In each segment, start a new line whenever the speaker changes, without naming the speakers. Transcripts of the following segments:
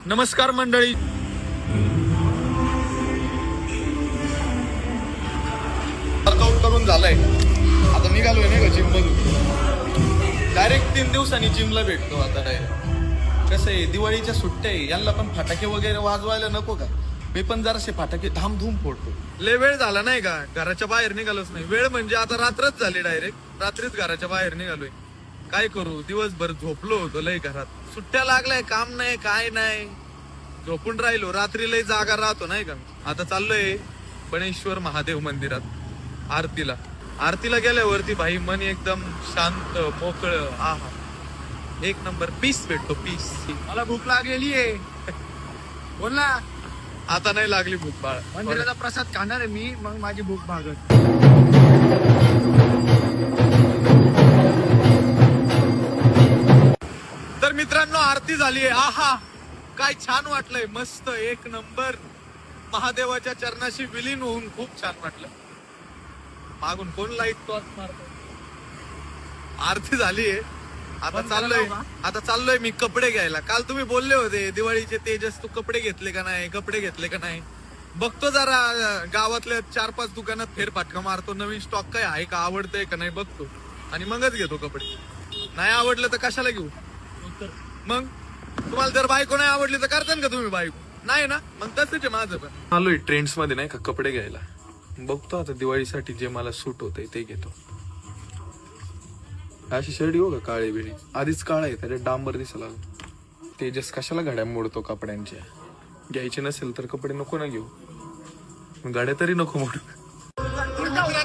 नमस्कार मंडळी. वर्कआउट करून झालंय, आता निघालोय नाही का जिम मधून. डायरेक्ट 3 दिवसांनी जिमला भेटतो आता डायरेक्ट. कसं आहे, दिवाळीच्या सुट्ट्या आहे, यांना पण फटाके वगैरे वाजवायला नको का? मी पण जरासे फटाके धामधूम फोडतो. लय वेळ झाला नाही का, घराच्या बाहेर निघालोच नाही. वेळ म्हणजे आता रात्रच झाली, डायरेक्ट रात्रीच घराच्या बाहेर निघालोय. काय करू, दिवसभर झोपलो होतो लय घरात. सुट्ट्या लागलाय, काम नाही काय नाही, झोपून राहिलो. रात्री लय जागा राहतो नाही का. आता चाललोय बनेश्वर महादेव मंदिरात आरतीला गेल्यावरती भाई मन एकदम शांत मोकळ. आहा, एक नंबर पीस भेटतो, पीस.
मला भूक लागलेली आहे. बोल ना.
आता नाही लागली भूक बाळ.
मंदिराचा प्रसाद खाणार आहे मी, मग माझी भूक भागत.
तर मित्रांनो, आरती झाली आहे. आहा, काय छान वाटलंय, मस्त एक नंबर. महादेवाच्या चरणाशी विलीन होऊन खूप छान वाटलं. मागून कोण लाईट टॉर्च मारतो. आरती झालीये, आता चाललोय मी कपडे घ्यायला. काल तुम्ही बोलले होते दिवाळीचे, तेजस तू कपडे घेतले का नाही. बघतो जरा गावातल्या 4-5 दुकानात फेरफटका मारतो, नवीन स्टॉक काय आहे का, आवडतंय का नाही बघतो, आणि मगच घेतो कपडे. नाही आवडलं तर कशाला घेऊ. मग तुम्हाला जर बायको नाही आवडली तर करता का तुम्ही बायको, नाही ना, मग तसंच आहे माझं पण. आलोय ट्रेंड्स मध्ये नाही का कपडे घ्यायला. बघतो आता दिवाळीसाठी जे मला सूट होतंय ते घेतो. अशी शर्ट हो का काळे बिळी, आधीच काळा आहे त्याच्यात डांबर दिसायला. तेजस कशाला गाड्या मोडतो कपड्यांच्या. घ्यायचे नसेल तर कपडे नको ना घेऊ, गाड्या तरी नको मोडू.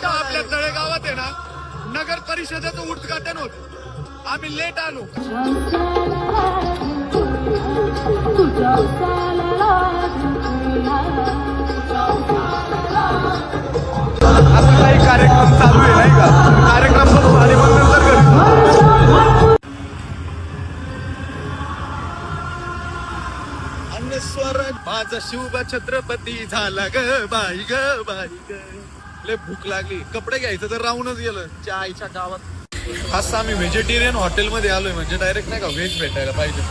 आपल्या तळेगावात आहे ना, नगर परिषदेचं उद्घाटन होत, आम्ही लेट आलो. असं काही कार्यक्रम चालू आहे नाही का, कार्यक्रम बघू आणि मग नंतर अन्न स्वराज माझा शुभ छत्रपती झाला ग बाई ग. लय भूक लागली, कपडे घ्यायचं तर राहूनच गेलं त्या आईच्या गावात. असं आम्ही व्हेजिटेरियन हॉटेलमध्ये आलोय, म्हणजे डायरेक्ट नाही का व्हेज भेटायला पाहिजे.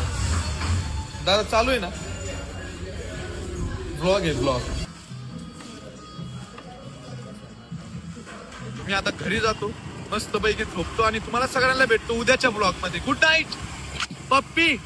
दादा चालू आहे ना ब्लॉग आहे, ब्लॉग. मी आता घरी जातो, मस्त पैकी झोपतो आणि तुम्हाला सगळ्यांना भेटतो उद्याच्या ब्लॉग मध्ये. गुड नाईट पप्पी.